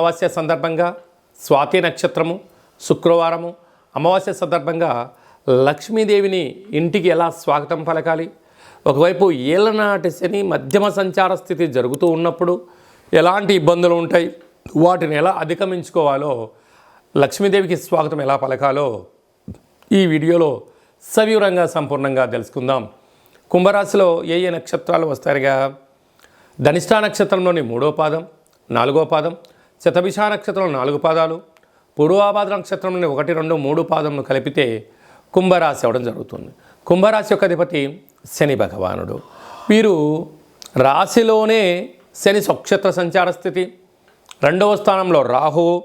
అమావాస్య సందర్భంగా స్వాతి నక్షత్రము శుక్రవారము అమావాస్య సందర్భంగా లక్ష్మీదేవిని ఇంటికి ఎలా స్వాగతం పలకాలి, ఒకవైపు ఏళ్ళనాటి శని మధ్యమ సంచార స్థితి జరుగుతూ ఉన్నప్పుడు ఎలాంటి ఇబ్బందులు ఉంటాయి, వాటిని ఎలా అధిగమించుకోవాలో, లక్ష్మీదేవికి స్వాగతం ఎలా పలకాలో ఈ వీడియోలో సవివరంగా సంపూర్ణంగా తెలుసుకుందాం. కుంభరాశిలో ఏ ఏ నక్షత్రాలు వస్తాయిగా, ధనిష్ఠా నక్షత్రంలోని 3వ పాదం 4వ పాదం, శతభిష నక్షత్రం 4 పాదాలు, పూర్వాభాద్ర నక్షత్రంలోని 1, 2, 3 పాదములు కలిపితే కుంభరాశి అవ్వడం జరుగుతుంది. కుంభరాశి యొక్క అధిపతి శని భగవానుడు. వీరు రాశిలోనే శని స్వక్షేత్ర సంచార స్థితి, 2వ స్థానంలో రాహువు,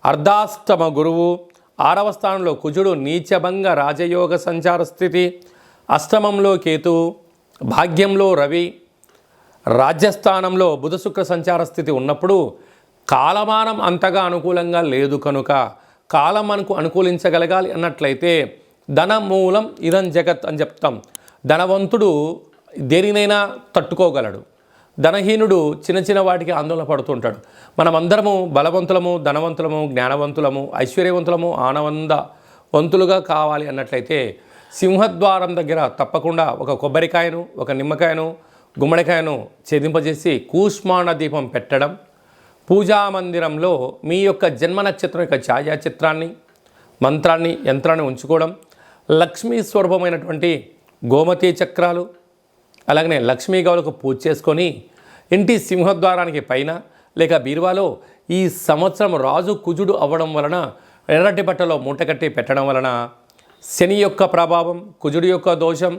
అర్ధాష్టమ గురువు, 6వ స్థానంలో కుజుడు నీచభంగ రాజయోగ సంచార స్థితి, అష్టమంలో కేతువు, భాగ్యంలో రవి, రాజ్యస్థానంలో బుధ శుక్ర సంచార స్థితి ఉన్నప్పుడు కాలమానం అంతగా అనుకూలంగా లేదు కనుక కాలం మనకు అనుకూలించగలగాలి అన్నట్లయితే ధనమూలం ఇదం జగత్ అని చెప్తాం. ధనవంతుడు దేనినైనా తట్టుకోగలడు, ధనహీనుడు చిన్న చిన్న వాటికి ఆందోళన పడుతుంటాడు. మనమందరము బలవంతులము, ధనవంతులము, జ్ఞానవంతులము, ఐశ్వర్యవంతులము, ఆనందవంతులుగా కావాలి అన్నట్లయితే సింహద్వారం దగ్గర తప్పకుండా ఒక కొబ్బరికాయను, ఒక నిమ్మకాయను, గుమ్మడికాయను ఛేదింపజేసి కూష్మాణ దీపం పెట్టడం, పూజా మందిరంలో మీ యొక్క జన్మ నక్షత్రం యొక్క ఛాయాచిత్రాన్ని, మంత్రాన్ని, యంత్రాన్ని ఉంచుకోవడం, లక్ష్మీ స్వరూపమైనటువంటి గోమతి చక్రాలు, అలాగనే లక్ష్మీ గౌలకు పూజ చేసుకొని ఇంటి సింహద్వారానికి పైన లేక బీరువాలో ఈ సంవత్సరం రాజు కుజుడు అవ్వడం వలన ఎర్రటి బట్టలో మూటకట్టి పెట్టడం వలన శని యొక్క ప్రభావం, కుజుడి యొక్క దోషం,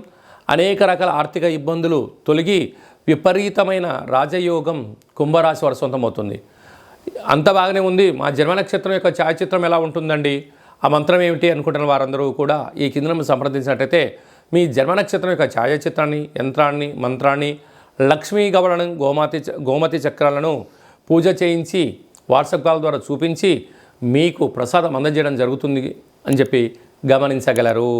అనేక రకాల ఆర్థిక ఇబ్బందులు తొలగి విపరీతమైన రాజయోగం కుంభరాశి వారి సొంతమవుతుంది. అంత బాగానే ఉంది, మా జన్మ నక్షత్రం యొక్క ఛాయాచిత్రం ఎలా ఉంటుందండి, ఆ మంత్రం ఏమిటి అనుకుంటున్న వారందరూ కూడా ఈ కింద సంప్రదించినట్టయితే మీ జన్మ నక్షత్రం యొక్క ఛాయాచిత్రాన్ని, యంత్రాన్ని, మంత్రాన్ని, లక్ష్మీ గవలను, గోమతి చక్రాలను పూజ చేయించి వాట్సాప్ కాల్ ద్వారా చూపించి మీకు ప్రసాదం అందజేయడం జరుగుతుంది అని చెప్పి గమనించగలరు.